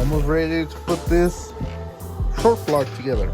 Almost ready to put this short block together.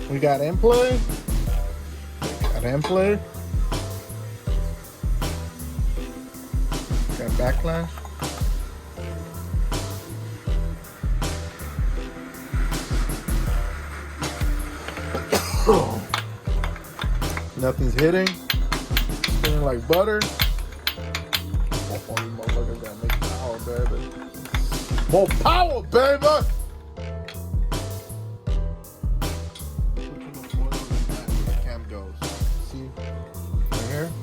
We got in play. Got in play. Got backlash. Nothing's hitting. Feeling like butter. Oh, motherfucker gotta make power, baby. More power, baby!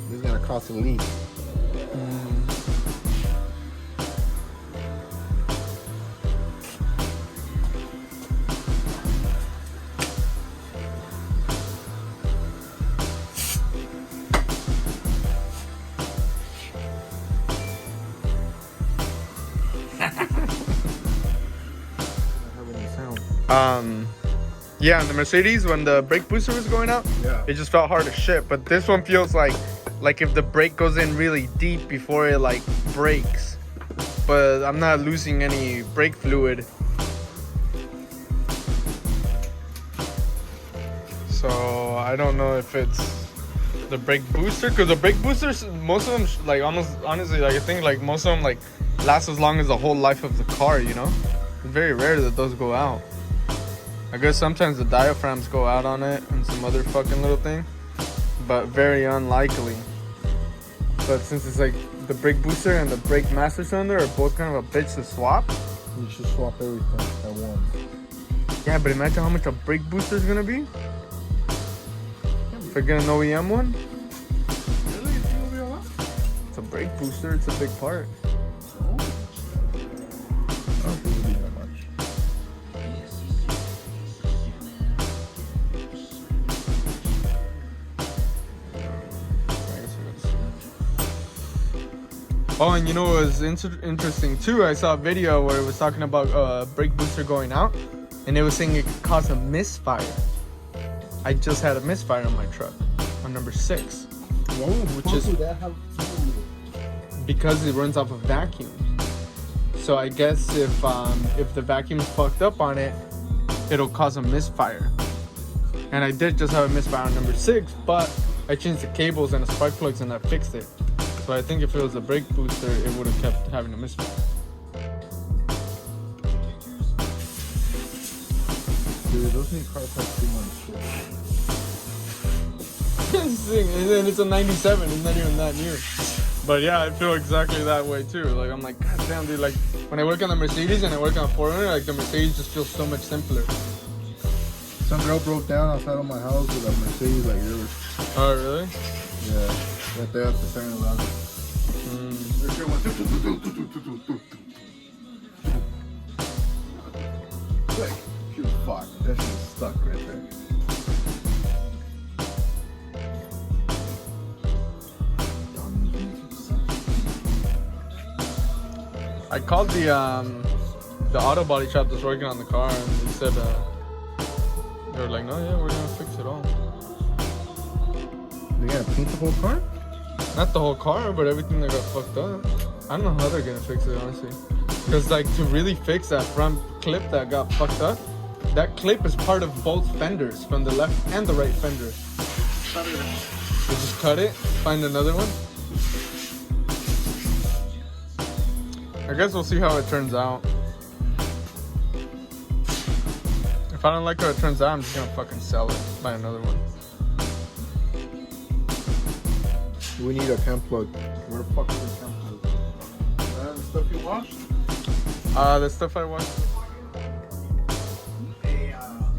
This is gonna cause a leak. Yeah, on the Mercedes, when the brake booster was going out, it just felt hard as shit. But this one feels like if the brake goes in really deep before it like breaks. But I'm not losing any brake fluid. So I don't know if it's the brake booster, because the brake boosters, most of them, like almost honestly, like I think like most of them like last as long as the whole life of the car, you know? It's very rare that those go out. I guess sometimes the diaphragms go out on it and some other fucking little thing, but very unlikely. But since it's like the brake booster and the brake master cylinder are both kind of a bitch to swap. You should swap everything at once. Yeah, but imagine how much a brake booster is gonna be. If I get an OEM one. Really? It's gonna be a lot? It's a brake booster, it's a big part. I don't think it'll be that much. Oh, and you know what was interesting too? I saw a video where it was talking about brake booster going out, and it was saying it could cause a misfire. I just had a misfire on my truck, on number 6. Whoa, which is because it runs off a vacuum. So I guess if the vacuum's fucked up on it, it'll cause a misfire. And I did just have a misfire on number 6, but I changed the cables and the spark plugs and I fixed it. So I think if it was a brake booster, it would have kept having a misfire. Dude, those new cars have too much shit. And it's a 97, it's not even that new. But yeah, I feel exactly that way too. Like I'm like, god damn, dude, like when I work on the Mercedes and I work on a 4Runner, like the Mercedes just feels so much simpler. Some girl broke down outside of my house with a Mercedes like yours. Oh really? Yeah. Right there at the 7-Eleven. Like, she was fucked. That shit was stuck right there. I called the auto body shop that's working on the car, and they said they were like, no, yeah, we're gonna fix it all. They gotta paint the whole car? Not the whole car, but everything that got fucked up. I don't know how they're gonna fix it, honestly. Because like to really fix that front clip that got fucked up, that clip is part of both fenders, from the left and the right fender. So just cut it, find another one. I guess we'll see how it turns out. If I don't like how it turns out, I'm just gonna fucking sell it, buy another one. We need a cam plug. Where the fuck is the cam plug? The stuff you washed? The stuff I washed. A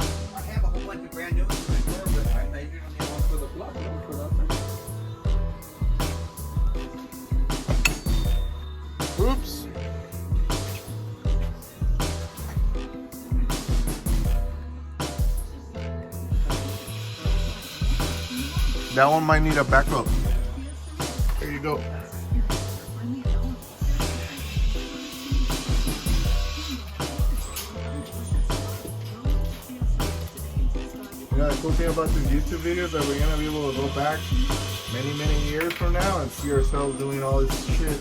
That one might need a backup. There you go. You know, the cool thing about these YouTube videos that we're gonna be able to go back many years from now and see ourselves doing all this shit.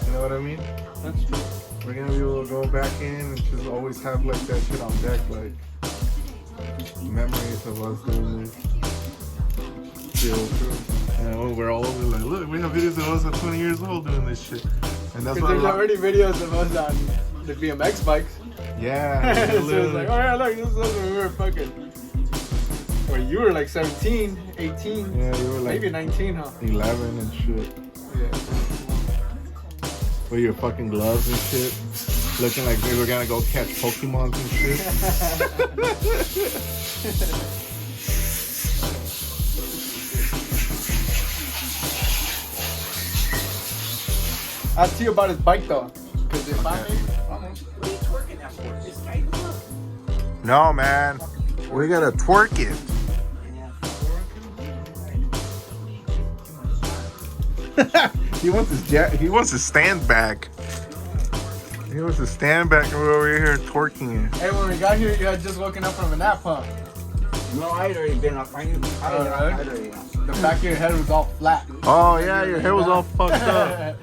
You know what I mean? That's true. We're gonna be able to go back in and just always have like that shit on deck, like memories of us doing this. Still true. And we're all over like, look, we have videos of us at 20 years old doing this shit. And that's Because what there's already videos of us on the BMX bikes. Yeah. So it's like, oh yeah, look, this is when we were fucking. Well, you were like 17, 18. Yeah, you were like maybe 19, huh? 11 and shit. Yeah. With your fucking gloves and shit. Looking like we were gonna go catch Pokemon and shit. Ask you about his bike though. Cause if I No, man. We gotta twerk it. He wants to stand back. He wants to stand back and we're over here twerking it. Hey, when we got here, you had just woken up from a nap, huh? No, I'd already been up. I'd already. The back of your head was all flat. Oh yeah, your hair was all fucked up.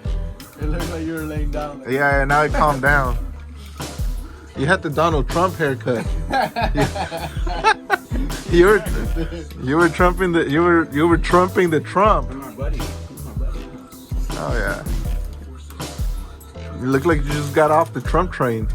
It looked like you were laying down. Yeah, now it calmed down. You had the Donald Trump haircut. You were trumping the Trump. My buddy. Oh yeah. You look like you just got off the Trump train.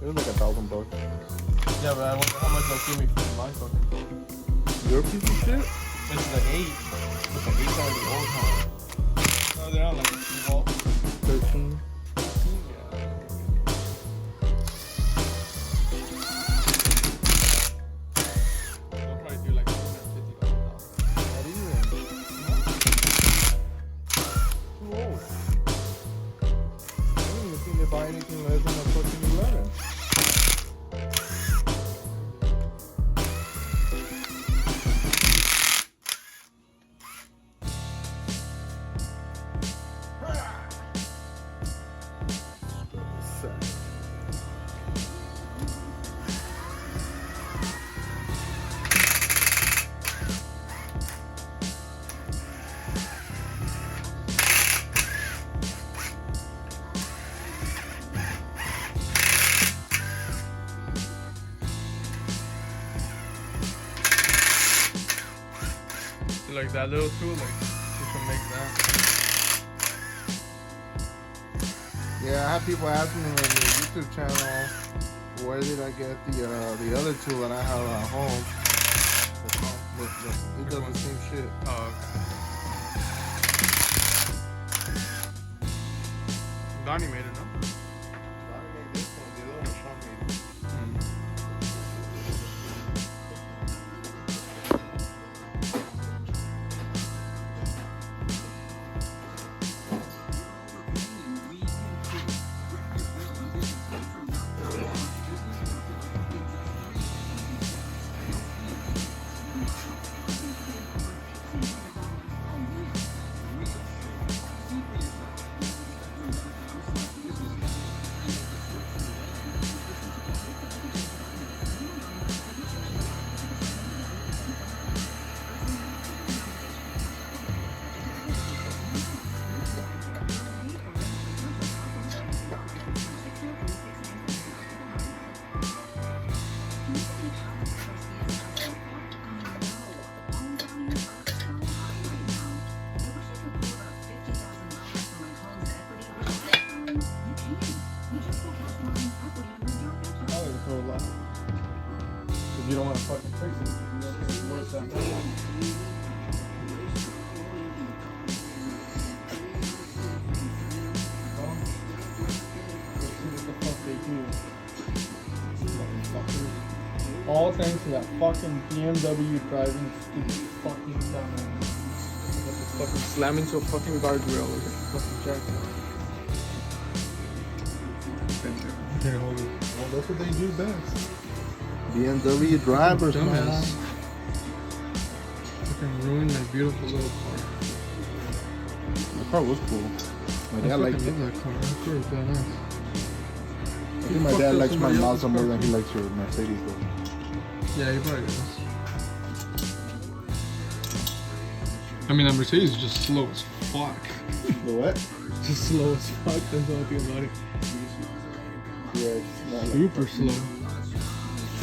It was like $1,000. Yeah, but I wonder how much they'll give me for my fucking phone. Your piece of shit? It's the 8. But the 8's already old, huh? No, they're not like 12. 13. They'll probably do like $250. Not even. Too old. I don't even think they buy anything less than a fucking 11. Like that little tool, like you can make that. Yeah, I have people asking me on the YouTube channel, where did I get the other tool that I have at home? It does the same shit. Oh, okay. Donnie made it, no? all thanks to that fucking BMW driving stupid fucking dumbass. Fucking slam into a fucking guardrail or get fucking jacked. Here, hold it. Well, that's what they do best. BMW drivers, man. Dumbass. Fucking ruined my beautiful little car. The car was cool. My dad I liked fucking it. love that car. That car is badass. I think my dad likes my Mazda more than he likes your Mercedes, though. Yeah, he probably does. I mean, that Mercedes is just slow as fuck. The what? Just slow as fuck. That's all I think about it. Yeah, it's not like Super slow.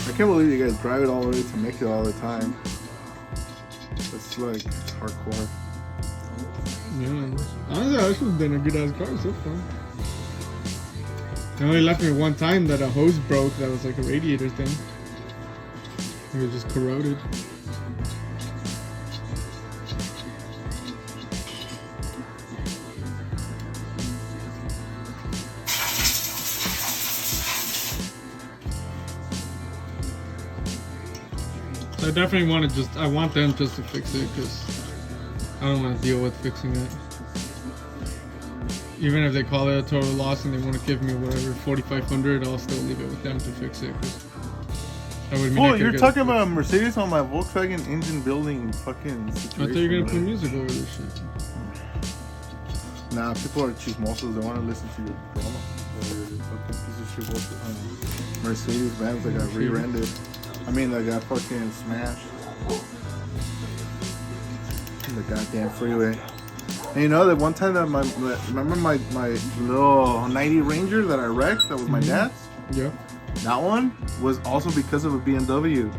I can't believe you guys drive it all the way to Mexico all the time. It's like hardcore. Yeah. Honestly, this has been a good ass car so far. They only left me one time that a hose broke that was like a radiator thing. It was just corroded. So I definitely want to I want them just to fix it because I don't want to deal with fixing it. Even if they call it a total loss and they want to give me whatever, $4,500, I'll still leave it with them to fix it. That would mean Oh, you're talking about Mercedes on my Volkswagen engine building fucking situation. I thought you were gonna put music over this shit. Nah, people are chismosos. They want to listen to your drama. Your fucking piece of shit Mercedes vans that got rear-ended. I mean, that got fucking smashed. The goddamn freeway. And you know that one time that remember my little 90 Ranger that I wrecked? That was my dad's. Yeah. That one was also because of a BMW.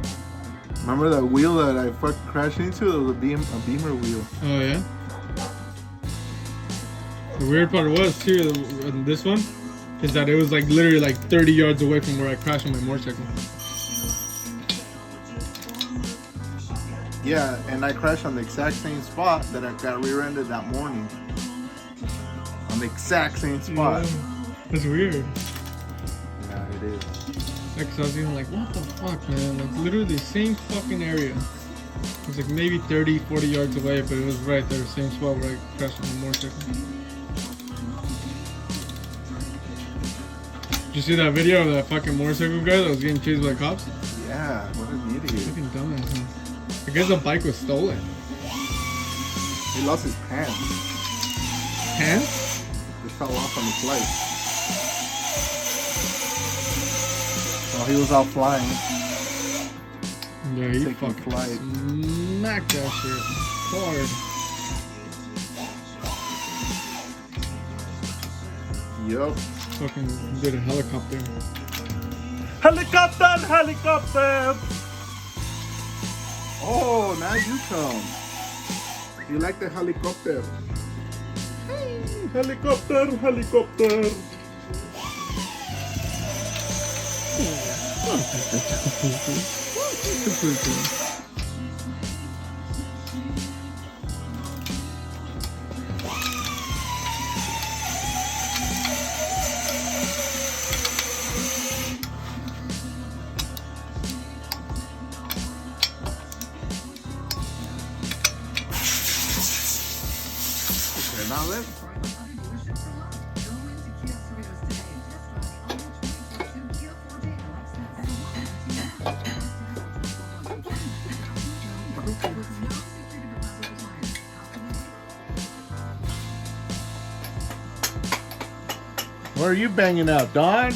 Remember that wheel that I fucking crashed into? It was a Beamer wheel. Oh yeah. The weird part was too, on this one, is that it was like literally like 30 yards away from where I crashed on my motorcycle. Yeah, and I crashed on the exact same spot that I got rear-ended that morning. On the exact same spot. Yeah. That's weird. Yeah, it is. Like, so I was even like, what the fuck, man? Like, literally the same fucking area. It was like maybe 30, 40 yards away, but it was right there, same spot where I crashed on the motorcycle. Did you see that video of that fucking motorcycle guy that was getting chased by cops? Yeah, what an idiot. Fucking dumbass, man. I guess the bike was stolen. He lost his pants. Pants? They fell off on the flight. While he was out flying. Yeah, he Taking fucking flight. smacked that shit hard. Yup. Fucking did a helicopter. Helicopter! Helicopter! Oh, now you come. You like the helicopter? Hey, helicopter, helicopter. Now let's. What are you banging out, Don?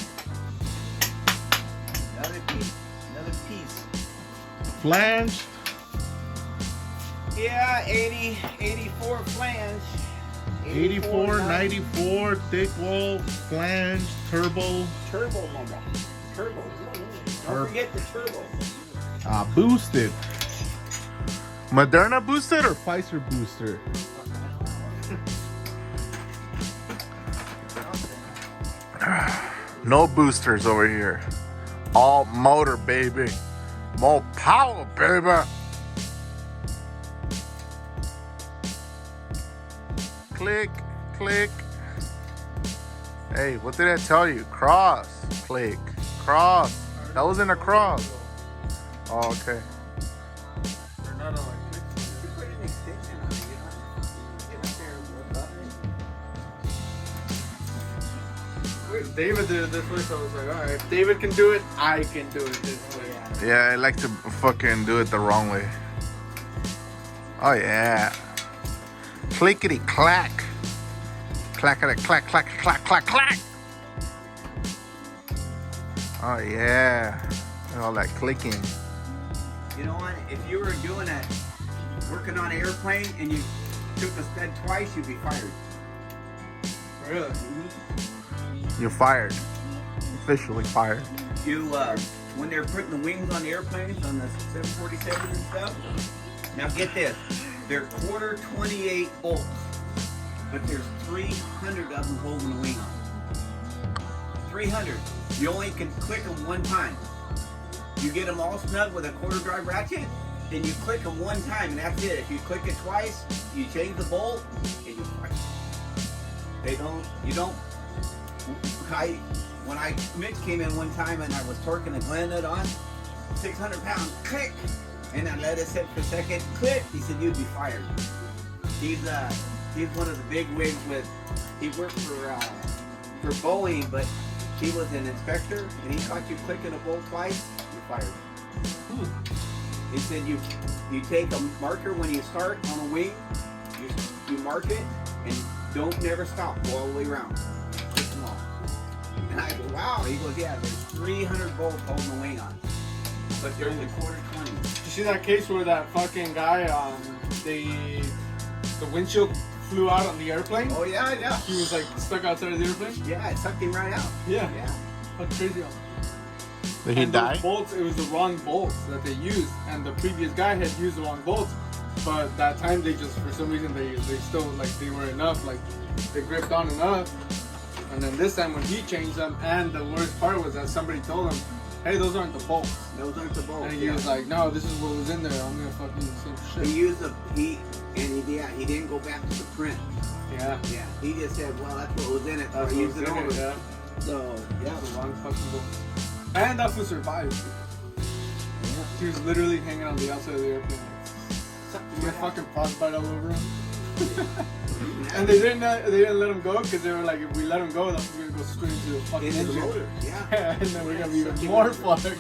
Another piece. Another piece. Flange? Yeah, 80, 84 flange. 84, 94, thick wall, flange, turbo. Turbo, mama. Turbo. Don't forget the turbo. Boosted. Moderna boosted or Pfizer booster? No boosters over here. All motor, baby. More power, baby. Click, click. Hey, what did I tell you? Cross, click, cross. That wasn't a cross. Oh, okay. They're not electric. You put an extension on it, you know? Get up there and work on it. David did it this way, so I was like, alright, if David can do it, I can do it this way. Yeah, I like to fucking do it the wrong way. Oh yeah. Clickety clack. Clackety clack clack clack clack clack. Oh yeah. All that clicking. You know what? If you were doing it, working on an airplane, and you took the stud twice, you'd be fired. Really? Mm-hmm. You're fired. Officially fired. You, when they're putting the wings on the airplanes, on the 747 and stuff, now get this, they're quarter 28 bolts, but there's 300 of them holding the wing on. 300. You only can click them one time. You get them all snug with a quarter drive ratchet, then you click them one time, and that's it. If you click it twice, you change the bolt, and you fire. You don't, when Mitch came in one time and I was torquing a Glen nut on, 600 pounds, click, and I let it sit for a second, click. He said, you'd be fired. He's one of the big wigs he worked for Boeing, but he was an inspector, and he caught you clicking a bolt twice, you're fired. He said you take a marker when you start on a wing, you mark it, and don't never stop, go all the way around. Click them all. And I go, wow. He goes, yeah, there's 300 bolts holding the wing on. But they're in the quarter 20. You see that case where that fucking guy, the windshield flew out on the airplane? Oh, yeah. He was like stuck outside of the airplane? Yeah, it sucked him right out. Yeah. Yeah. That's crazy. Did he and die? Those bolts, it was the wrong bolts that they used, and the previous guy had used the wrong bolts. But that time they just, for some reason, they still, like, they were enough, like, they gripped on enough. And then this time when he changed them, and the worst part was that somebody told him, hey, those aren't the bolts. Those aren't the bolts. And he was like, no, this is what was in there. I'm gonna fucking use the same shit. He used he didn't go back to the print. Yeah. Yeah. He just said, well, that's what was in it. That's So I what used was it in over. it, yeah. So, yeah. The wrong fucking bolts. And that fool survived. Yeah. He was literally hanging on the outside of the airplane. He had fucking frostbite all over him. And they didn't let him go because they were like, if we let him go, that's gonna go straight into the fucking Into the engine. motor. Yeah. And then we're gonna be even more fucked.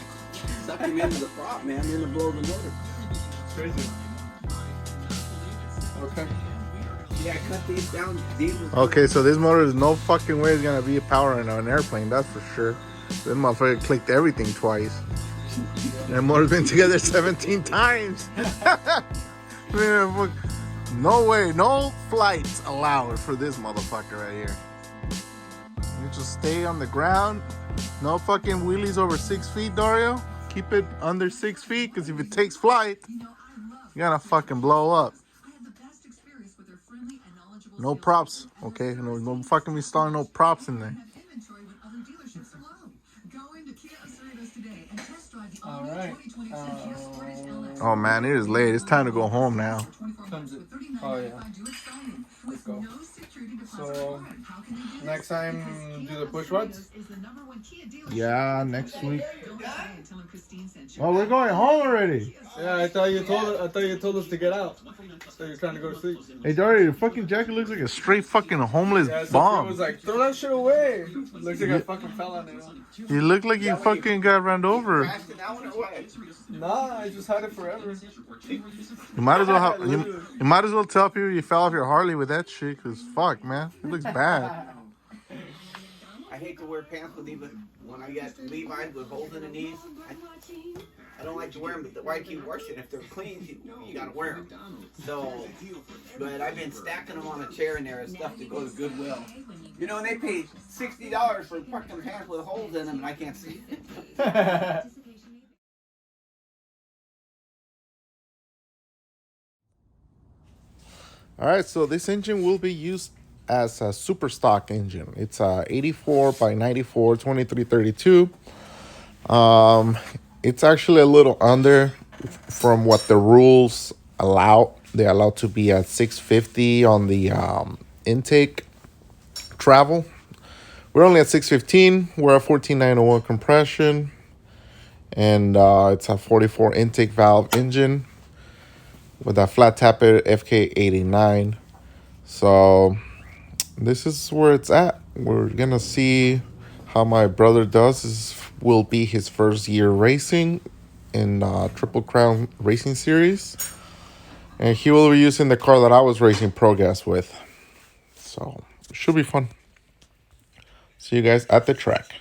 Suck him into the prop, man. Then to blow the motor. Crazy. Okay. Yeah, cut these down. These was Okay, so this motor is no fucking way is gonna be powering an airplane, that's for sure. This motherfucker clicked everything twice. That motor's been together 17 times. Man, no way, no flights allowed for this motherfucker right here. You just stay on the ground. No fucking wheelies over 6 feet, Dario. Keep it under 6 feet, because if it takes flight, you're gonna fucking blow up. No props, okay? No fucking installing no props in there. All right. Oh man, it is late. It's time to go home now. Oh yeah. Let's go. So next time, do the push rods. Yeah, next week. Oh, we're going home already. Yeah, I thought you told us to get out. So you're trying to go to sleep. Hey, Dario, your fucking jacket looks like a straight fucking homeless Yeah, so bomb. I was like, throw that shit away. Looks like I fucking fell on it. You look like you fucking got run over. crashed it out or what? Nah, I just had it forever. You might as well you might as well tell people you fell off your Harley with that shit, cause fuck, man, it looks bad. I hate to wear pants with even when I get Levi's with holes in the knees. I don't like to wear them, but why keep washing? If they're clean, you gotta wear them. So, but I've been stacking them on a chair in there and stuff to go to Goodwill. You know, and they pay $60 for fucking pants with holes in them, and I can't see it. All right, so this engine will be used as a super stock engine. It's a 84 by 94 2332. It's actually a little under from what the rules allow. They allow to be at 650 on the intake travel. We're only at 615. We're at 14901 compression. And it's a 44 intake valve engine with a flat tappet FK89. So this is where it's at. We're gonna see how my brother does. This will be his first year racing in Triple Crown Racing Series, and he will be using the car that I was racing Pro Gas with. So it should be fun. See you guys at the track.